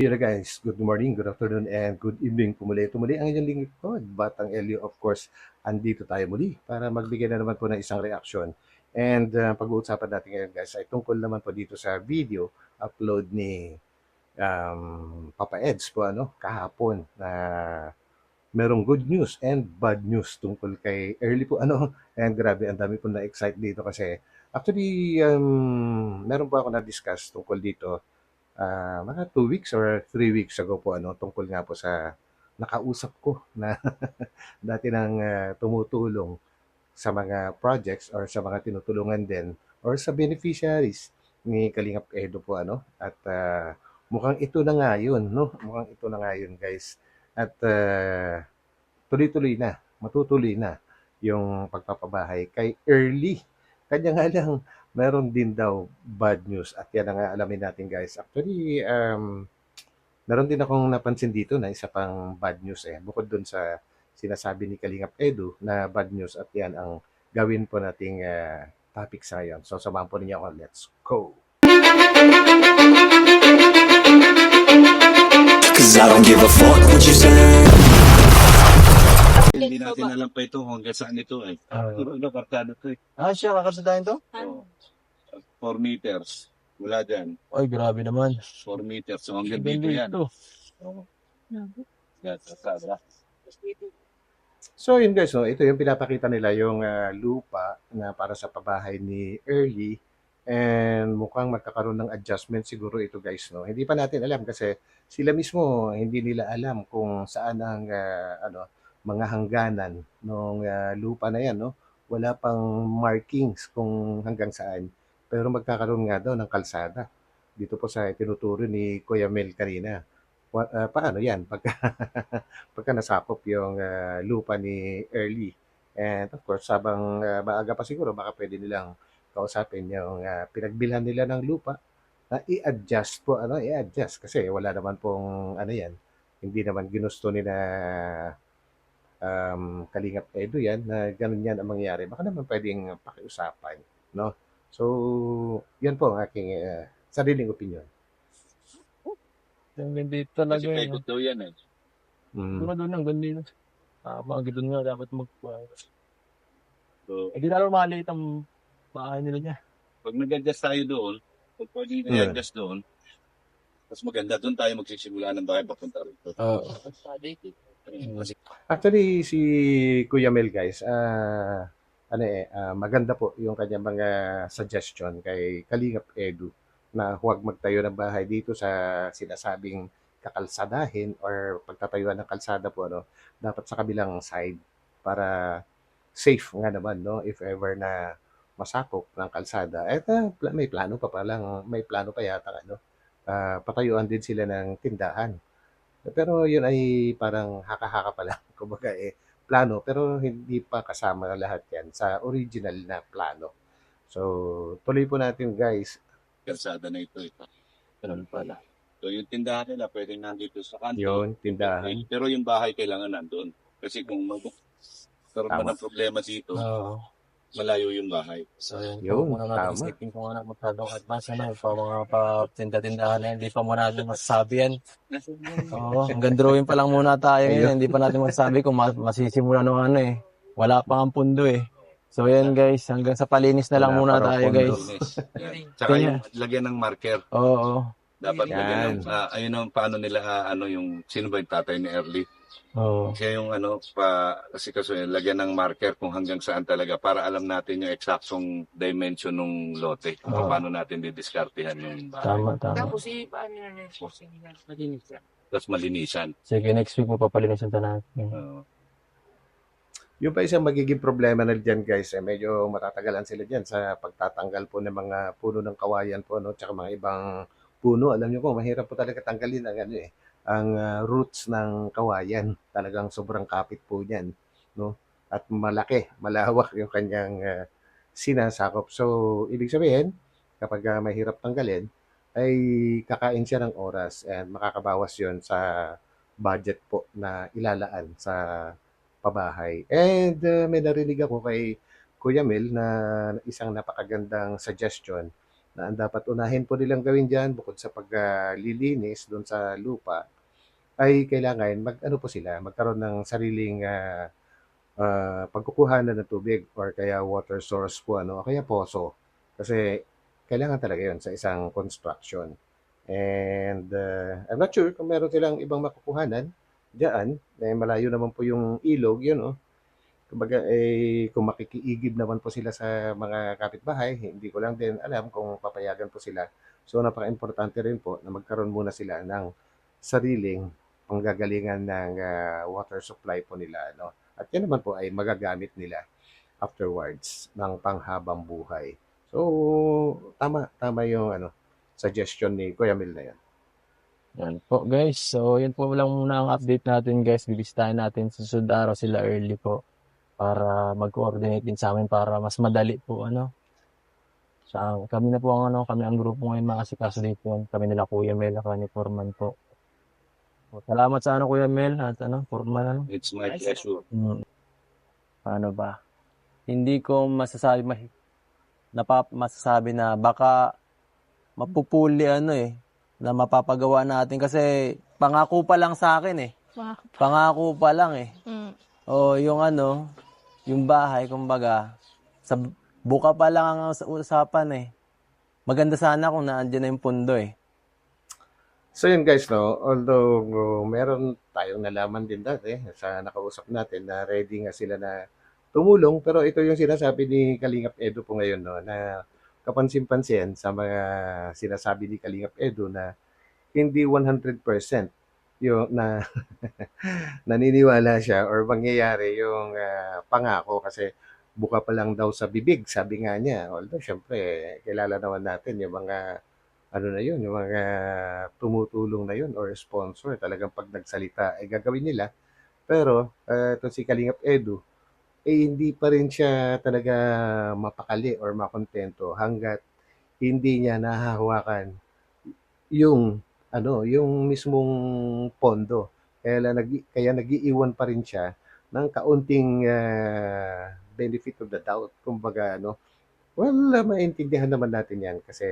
Here guys, good morning, good afternoon, and good evening po muli. Ito muli ang inyong lingkod, Batang Elio. Of course, andito tayo muli para magbigay na naman po ng isang reaksyon. And pag-uusapan natin ngayon guys ay tungkol naman po dito sa video upload ni Papa Eds po kahapon na merong good news and bad news tungkol kay Early po and grabe ang dami po na-excite dito kasi actually meron po ako na-discuss tungkol dito mga 2 weeks or 3 weeks ago po tungkol nga po sa nakausap ko na dati nang tumutulong sa mga projects or sa mga tinutulungan din or sa beneficiaries ni Kalingap Edo po at mukhang ito na nga yun, no? Mukhang ito na nga yun, guys. At tuloy-tuloy na, matutuloy na yung pagpapabahay kay Early. Kanya nga lang, meron din daw bad news at yan ang nga alamin natin guys. Actually, meron din akong napansin dito na isa pang bad news bukod dun sa sinasabi ni Kalingap Edu na bad news at yan ang gawin po nating topic sa ngayon. So, samahan po ninyo ako. Let's go! Cause I don't give a fuck what you say. Hindi natin alam pa ito hanggang saan ito eh. Kartado to eh. Siya, kakarsadaan to? So, 4 meters. Wala dyan. Ay, grabe naman. 4 meters. So hanggang dito yan. So yun guys, ito yung pinapakita nila yung lupa na para sa pabahay ni Early and mukhang magkakaroon ng adjustment siguro ito guys, no. Hindi pa natin alam kasi sila mismo hindi nila alam kung saan ang mga hangganan ng lupa na yan, no. Wala pang markings kung hanggang saan. Pero magkakaroon nga daw ng kalsada. Dito po sa tinuturo ni Kuya Mel kanina. Paano yan pagka nasakop yung lupa ni Early. And of course, habang maaga pa siguro, baka pwede nilang kausapin yung pinagbilhan nila ng lupa na i-adjust po, i-adjust. Kasi wala naman pong, yan, hindi naman ginusto ni na Kalingap Edo yan, na ganun yan ang mangyayari. Baka naman pwedeng pakiusapan, no? So, yan po ang aking sariling opinion. Ang ganda talaga Kasi yun. pekot daw yan eh. Siguro doon ang ganda yun. Mga ganoon nga dapat So, di lalo maliit ang bahay nila niya. pag nag-adjust tayo doon, pag pwede i-adjust doon, mas maganda doon tayo magsisimula ng bahay papunta rito. Actually, si Kuya Mel guys, maganda po yung kanyang mga suggestion kay Kalingap Edu na huwag magtayo ng bahay dito sa sinasabing kakalsadahin or pagtatayuan ng kalsada po, dapat sa kabilang side para safe nga naman, no, if ever na masakop ng kalsada. At may plano pa may plano pa yata, patayuan din sila ng tindahan. Pero yun ay parang haka-haka pa lang, kumbaga plano, pero hindi pa kasama lahat yan sa original na plano. So, tuloy po natin guys. Kalsada na ito eh. Ganun pala. So yung tindahan nila pwedeng nandito sa kanto. Yun, tindahan. Pero yung bahay kailangan nandun. Kasi kung magkaroon pa Tama. ng problema dito, Oo. malayo yung bahay. So, yun Yun, po. Muna natin tama. isipin kung ano masyadong advance na pa mga tinda-tindahan na hindi pa muna natin masasabi yan. Oo, hanggang drawing pa lang muna tayo ngayon. Hindi pa natin masasabi kung masisimula ng Wala pa ang pundo eh. So yan guys, hanggang sa palinis na lang Wala muna pa raw tayo pondo. guys. Yan. Tsaka Kaya- yung lagyan ng marker. Oo. Dapat Yan. lagyan ng, ayun ang paano nila, yung, sino ba yung tatay ni Early? Oo. Siya yung kasi lagyan ng marker kung hanggang saan talaga para alam natin yung eksaktong dimension ng lote. Kung paano natin didiskartehan yung bahay. Tama, tama. Tapos paano na malinis yan? Tapos malinisan. Sige, next week mo papalinisan natin. Oo. Yung pa isang magiging problema na diyan guys, medyo matatagalan sila diyan sa pagtatanggal po ng mga puno ng kawayan po, tsaka mga ibang puno. Alam niyo po, mahirap po talaga tanggalin ang roots ng kawayan. Talagang sobrang kapit po niyan, no? At malaki, malawak yung kanyang sinasakop. So, ibig sabihin, kapag mahirap tanggalin, ay kakain siya ng oras and makakabawas yon sa budget po na ilalaan sa pabahay. And may narinig ako kay Kuya Mel na isang napakagandang suggestion na ang dapat unahin po nilang gawin diyan bukod sa paglilinis do'n sa lupa ay kailangan mag-ano po sila, magkaroon ng sariling, pagkukuhanan ng tubig or kaya water source po ano, o kaya poso. Kasi kailangan talaga 'yun sa isang construction. And, I'm not sure kung meron silang ibang makukuhanan diyaan, eh, malayo naman po yung ilog, yun oh. Kumbaga, eh, kung makikiigib naman po sila sa mga kapitbahay, hindi ko lang din alam kung papayagan po sila. So, napaka-importante rin po na magkaroon muna sila ng sariling panggagalingan ng water supply po nila. No? At yan naman po ay magagamit nila afterwards ng panghabang buhay. So, tama yung suggestion ni Kuya Mil na yan. Yan po guys. So, yun po lang muna ang update natin guys. Bibisitahin natin sa susunod araw sila early po para mag-coordinate din sa amin para mas madali po kami na po kami ang grupo ngayon makasikaso dito. Kami nila Kuya Mel at ni Foreman po. So, salamat sa Kuya Mel at Foreman. It's my pleasure. Paano ba? Hindi ko masasabi na baka mapupuli na mapapagawa natin kasi pangako pa lang sa akin Pangako pa lang O yung yung bahay kumbaga sa buka pa lang ang usapan Maganda sana kung naandyan na yung pundo So yun guys, no, although meron tayong nalaman din dati sa nakausap natin na ready nga sila na tumulong, pero ito yung sinasabi ni Kalingap Edu po ngayon, no, na kapansin-pansin sa mga sinasabi ni Kalingap Edu na hindi 100% yung na naniniwala siya or mangyayari yung pangako kasi buka pa lang daw sa bibig, sabi nga niya. Although syempre kilala naman natin yung mga na yun, yung mga tumutulong na yun or sponsor, talagang pag nagsalita ay gagawin nila. Pero ito si Kalingap Edu, hindi pa rin siya talaga mapakali or makontento hanggat hindi niya nahahawakan yung yung mismong pondo. Kaya nag-iiwan pa rin siya ng kaunting benefit of the doubt. Kumbaga maintindihan naman natin 'yan kasi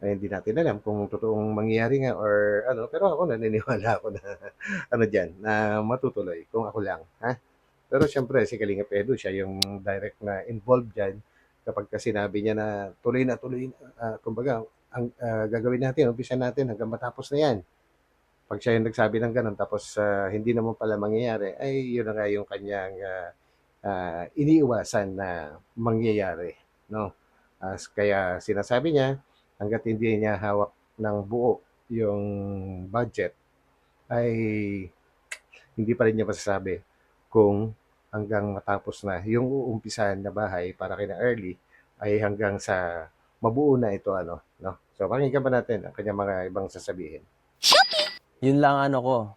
hindi natin alam kung totoong mangyayari nga or pero ako naniniwala ako na diyan, na matutuloy kung ako lang, ha? Pero siyempre si Kalingap Edu siya yung direct na involved diyan kapagka sinabi niya na tuloy na, kumbaga ang gagawin natin, umpisahan natin hanggang matapos na 'yan. Pag siya yung nagsabi ng gano'n tapos hindi naman pala mangyayari, ay yun na nga yung kanyang iniiwasan na mangyayari, no? Kaya sinasabi niya, hangga't hindi niya hawak ng buo yung budget, ay hindi pa rin niya masasabi kung hanggang matapos na yung uumpisahan na bahay para kina Early ay hanggang sa mabuo na ito, no? So, pakinggan pa natin ang kanyang mga ibang sasabihin. Yun lang ko.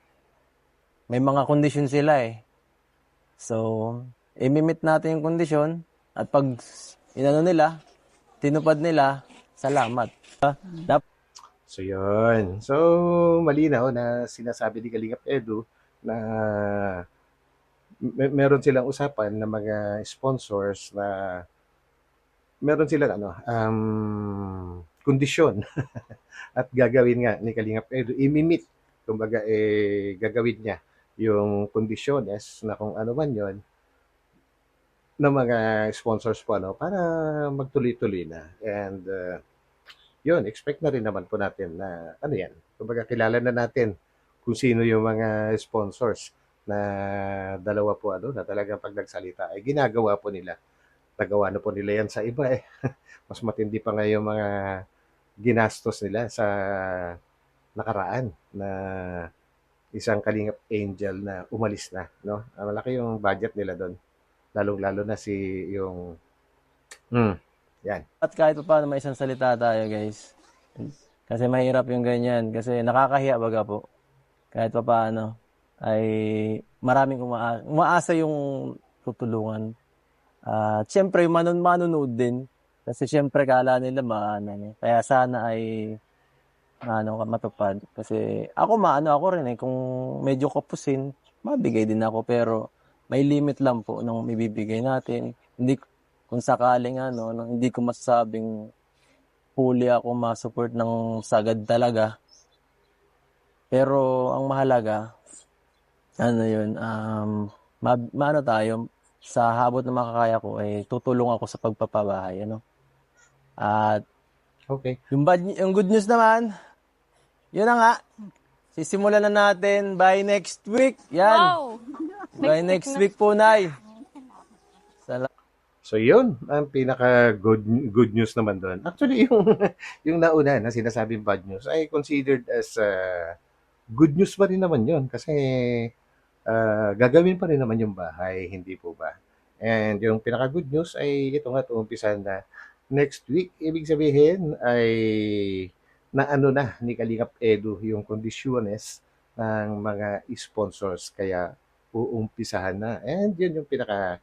May mga kondisyon sila So, imimit natin yung kondisyon at pag tinupad nila, salamat. So, yun. So, malinaw na sinasabi ni Kalingap Edu na meron silang usapan na mga sponsors na meron silang kondisyon at gagawin nga ni Kalingap Edu, imimit, kumbaga gagawin niya yung kondisyones na kung ano man yon ng mga sponsors po para magtuloy-tuloy na. And yun, expect na rin naman po natin na yan. Kumbaga kilala na natin kung sino yung mga sponsors na dalawa po na talagang pag nagsalita ay ginagawa po nila. Nagawa na po nila yan sa iba Mas matindi pa nga yung mga ginastos nila sa nakaraan na isang Kalingap Angel na umalis na, no? Malaki yung budget nila doon. Lalong-lalo na yan. At kahit pa paano may isang salita tayo guys. Kasi mahirap yung ganyan. Kasi nakakahiya baga po. Kahit pa paano ay maraming umaasa yung tutulungan. Siyempre manonood din. Kasi siyempre kala nila Kaya sana ay matupad. Kasi ako ako rin kung medyo kapusin, mabigay din ako. Pero may limit lang po nung ibibigay natin. Hindi kung sakaling hindi ko masasabing fully ako ma-support ng sagad talaga. Pero ang mahalaga, ano yun, maano tayo, sa habot na makakaya ko, tutulong ako sa pagpapabahay, ano. At Okay. yung good news naman, yun na nga, sisimulan na natin by next week. Yan, Wow! by next week po, Nay. So yun, ang pinaka good news naman doon. Actually, yung nauna na sinasabing bad news ay considered as good news pa rin naman yun kasi gagawin pa rin naman yung bahay, hindi po ba? And yung pinaka good news ay ito nga, umpisan na next week. Ibig sabihin ay na ano na ni Kalingap Edu yung kondisyones ng mga sponsors kaya uumpisahan na. And yun yung pinaka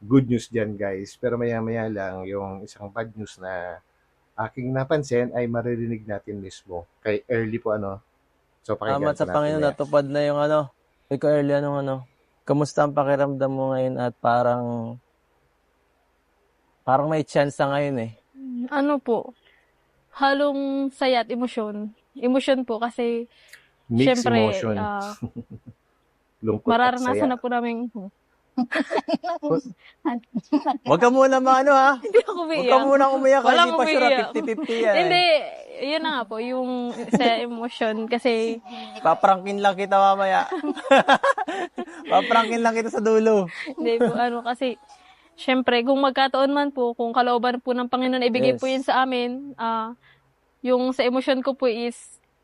good news dyan guys. Pero maya-maya lang yung isang bad news na aking napansin ay maririnig natin mismo kay Early po ano. So pakinggan Salamat po sa natin Panginoon, yan. natupad na yung ano. Ikaw, early, kamusta ang pakiramdam mo ngayon at parang may chance na ngayon eh. Ano po, halong saya at emosyon. Emosyon po kasi, Mixed syempre, emotion, lungkot at mararanasan saya. na po namin, Huwag ka muna maano ha. hindi ako Huwag ka umiiyak. muna umiyak kasi Walang hindi pa sure umiiyak. 50-50 yan. Hindi, yun na nga po, yung sa emosyon. Kasi, Paprangkin lang kita mamaya. Paprangkin lang kita sa dulo. hindi po, kasi, syempre, kung magkataon man po, kung kalooban po ng Panginoon, ibigay po Yes. yun sa amin, yung sa emosyon ko po is,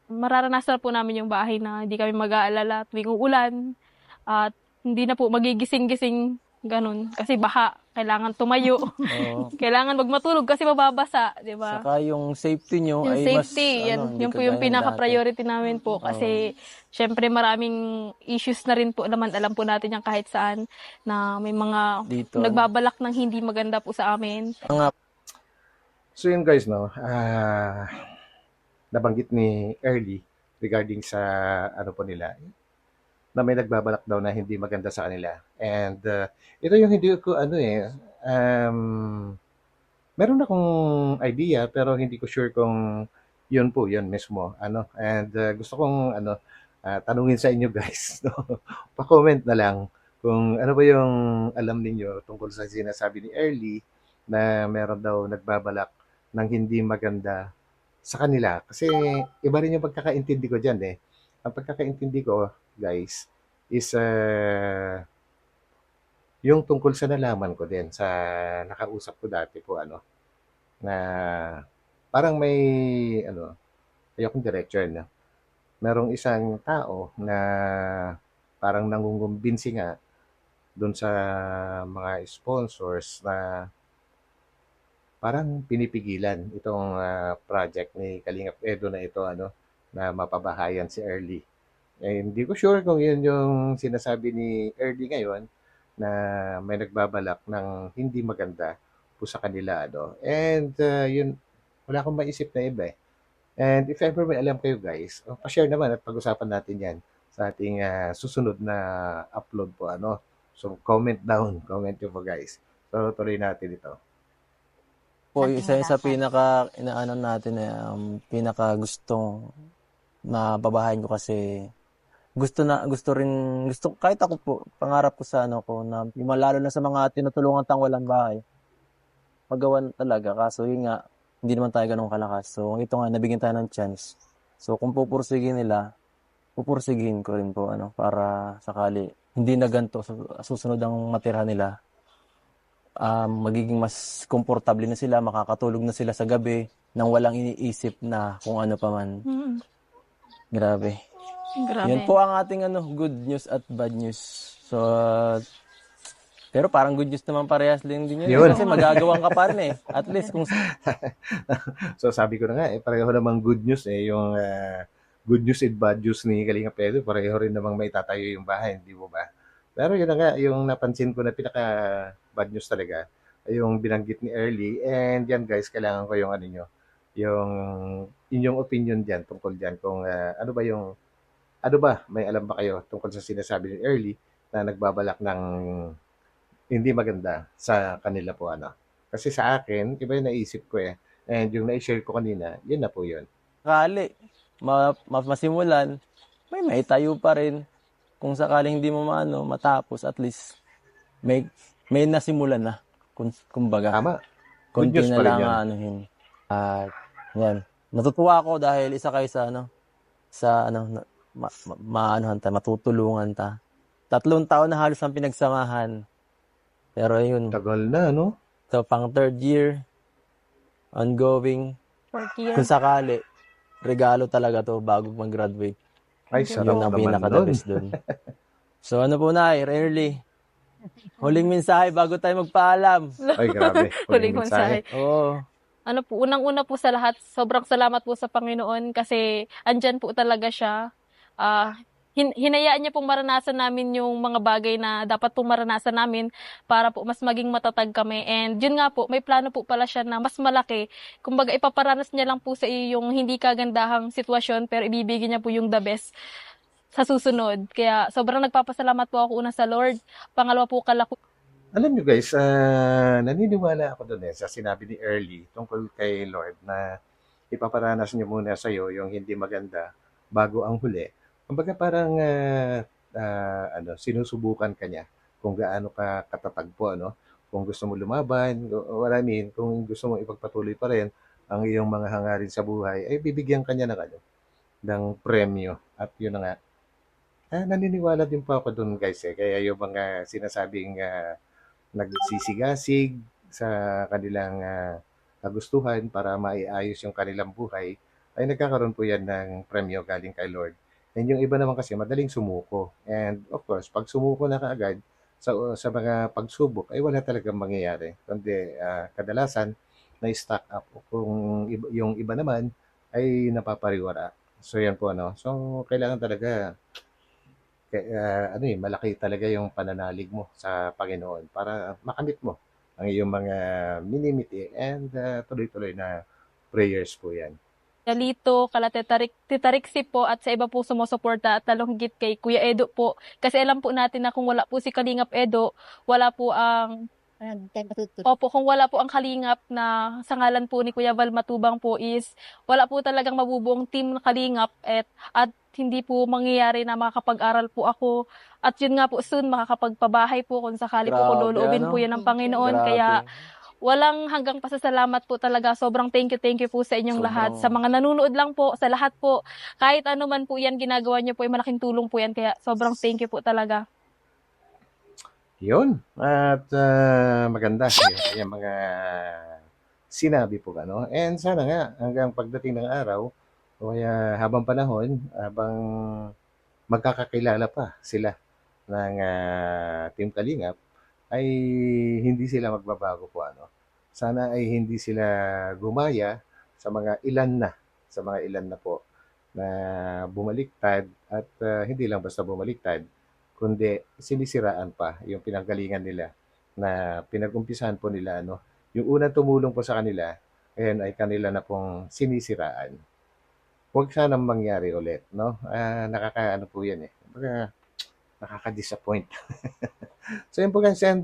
mararanasan po namin yung bahay na hindi kami mag-aalala tuwing uulan, at hindi na po magigising-gising ganun. Kasi baha, kailangan tumayo, Oo. kailangan magmatulog kasi mababasa, di ba? Saka yung safety nyo Yung ay safety, mas, yan, hindi yun po kagaya yung ng pinaka-priority namin po. Kasi, syempre maraming issues na rin po naman, alam po natin yan kahit saan, na may mga dito. nagbabalak ng hindi maganda po sa amin. So yun guys, no, nabanggit ni Early regarding sa ano po nila, na may nagbabalak daw na hindi maganda sa kanila. And ito yung hindi ko meron akong idea pero hindi ko sure kung yun po, yun mismo. Ano, and gusto kong tanungin sa inyo guys, no? Pa-comment na lang kung ano ba yung alam ninyo tungkol sa sinasabi ni Early na meron daw nagbabalak ng hindi maganda sa kanila. Kasi iba rin yung pagkakaintindi ko dyan eh. Ang pagkakaintindi ko, guys, is yung tungkol sa nalaman ko din sa nakausap ko dati po na parang may ayokong diretso na merong isang tao na parang nangungumbinsi nga doon sa mga sponsors na parang pinipigilan itong project ni Kalingap Edo na ito na mapabahayan si Early. Eh, hindi ko sure kung yun yung sinasabi ni Early ngayon na may nagbabalak ng hindi maganda po sa kanila And yun, wala akong maisip na iba eh. And if ever may alam kayo guys, pa-share naman at pag-usapan natin 'yan sa ating susunod na upload po So comment down, comment nyo po guys. So tuloy natin ito. Po, isa yun sa pinaka inaano natin pinaka gustong mababahayan ko kasi gusto kahit ako po pangarap ko sa na yung lalo na sa mga tinutulungan tang walang bahay magawan talaga kaso yun nga hindi naman tayo ganun kalakas so ito nga nabigyan tayo ng chance so kung pupursigin ko rin po para sakali hindi na ganito susunod ang matirhan nila magiging mas komportable na sila, makakatulog na sila sa gabi nang walang iniisip na kung ano pa man. Grabe. Yan po ang ating good news at bad news. So, pero parang good news naman parehas din yun. Yun. Kasi magagawang ka pa rin eh. At least kung So sabi ko na nga, pareho namang good news yung good news and bad news ni Kalinga Pedro, pareho rin namang may tatayo yung bahay, hindi mo ba? Pero yun na nga, yung napansin ko na pinaka bad news talaga, ay yung binanggit ni Early. And yan guys, kailangan ko yung yung inyong opinion diyan tungkol diyan kung may alam ba kayo tungkol sa sinasabi ni Early na nagbabalak ng hindi maganda sa kanila po Kasi sa akin, iba yung naisip ko And yung na-share ko kanina, yun na po yun. sakali masimulan, may tayo pa rin. Kung sakaling hindi mo matapos, at least may nasimulan na. Kumbaga, Tama. Good konti news na pa rin lang yun. anuhin. At yan. Natutuwa ako dahil isa kayo sa maanuhan ta, matutulungan ta. 3 taon na halos ang pinagsamahan. Pero yun, Tagal na, no? so pang 3rd year, ongoing. Fourth year. Kung sakali, regalo talaga to bago mag-graduate. Ay, sarap Yun ang naman pinaka-the nun. best dun. So ano po na, early. Huling mensahe bago tayo magpaalam. Ay, grabe. Huling mensahe. Oo. Ano po, unang-una po sa lahat, sobrang salamat po sa Panginoon kasi andyan po talaga siya. Hinayaan niya pong maranasan namin yung mga bagay na dapat pong maranasan namin para po mas maging matatag kami. And yun nga po, may plano po pala siya na mas malaki. Kumbaga, ipaparanas niya lang po sa iyo yung hindi kagandahang sitwasyon pero ibibigay niya po yung the best sa susunod. Kaya sobrang nagpapasalamat po ako una sa Lord. Pangalawa po Alam nyo guys, naniniwala ako doon sa sinabi ni Early tungkol kay Lord na ipaparanas niyo muna sa'yo yung hindi maganda bago ang huli. Kumbaga parang sinusubukan ka niya kung gaano ka katatag po, ano? Kung gusto mo lumaban, what I mean, kung gusto mo ipagpatuloy pa rin ang iyong mga hangarin sa buhay, ay bibigyan ka niya ng premyo. At yun na nga, naniniwala din po ako doon guys Kaya yung mga sinasabing nagsisigasig sa kanilang kagustuhan para maiayos yung kanilang buhay, ay nagkakaroon po yan ng premyo galing kay Lord. And yung iba naman kasi madaling sumuko. And of course, pag sumuko na kaagad sa mga pagsubok, ay wala talagang mangyayari. Kundi kadalasan na stuck up. Kung yung iba naman ay napapariwara. So yan po ano. So kailangan talaga malaki talaga yung pananalig mo sa Panginoon para makamit mo ang iyong mga minimiti and tuloy-tuloy na prayers po yan. Lito, kala Tita Rixie po at sa iba po sumusuporta at lalong higit kay Kuya Edo po. Kasi alam po natin na kung wala po si Kalingap Edo, wala po ang Opo, kung wala po ang Kalingap na sa ngalan po ni Kuya Val Matubang po is wala po talagang mabubuong team na Kalingap at hindi po mangyayari na makakapag-aral po ako. At yun nga po soon makakapagpabahay po kung sakali po kung Grabe, loloobin ano? po yan ng Panginoon. Grabe. Kaya walang hanggang pasasalamat po talaga. Sobrang thank you po sa inyong lahat. Sa mga nanonood lang po, sa lahat po. Kahit ano man po yan ginagawa niyo po, ay malaking tulong po yan. Kaya sobrang thank you po talaga. Yun. At maganda yung mga sinabi po ano. And sana nga hanggang pagdating ng araw o kaya habang panahon, habang magkakakilala pa sila ng Team Kalingap, ay hindi sila magbabago po ano. Sana ay hindi sila gumaya sa mga ilan na po na bumaliktad at hindi lang basta bumaliktad kundi sinisiraan pa yung pinanggalingan nila na pinag-umpisahan po nila ano. Yung unang tumulong po sa kanila, ayan ay kanila na pong sinisiraan. Huwag sanang mangyari ulit, no? Nakakaano po yan Kumbaga, nakaka-disappoint. So yun po guys, and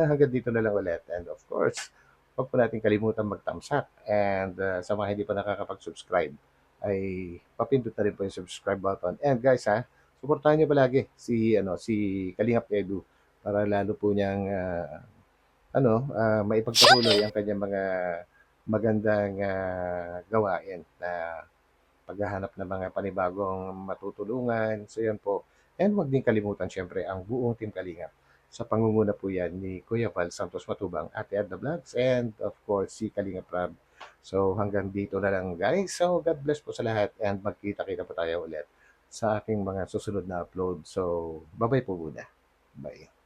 hanggang dito na lang ulit. And of course, huwag po natin kalimutan mag-thumbs up. And sa mga hindi pa nakakapag-subscribe, ay papindot na rin po yung subscribe button. And guys suportahan niyo palagi si Kalingap Edu para lalo po niyang maipagpatuloy ang kanyang mga magandang gawain na paghahanap ng mga panibagong matutulungan. So yan po. And huwag din kalimutan syempre ang buong Team Kalingap. Sa pangunguna po yan ni Kuya Val Santos Matubang, Ate Edna Vlogs, and of course si Kalingap Rab. So hanggang dito na lang guys. So God bless po sa lahat and magkita-kita po tayo ulit sa aking mga susunod na upload. So bye-bye po muna. Bye.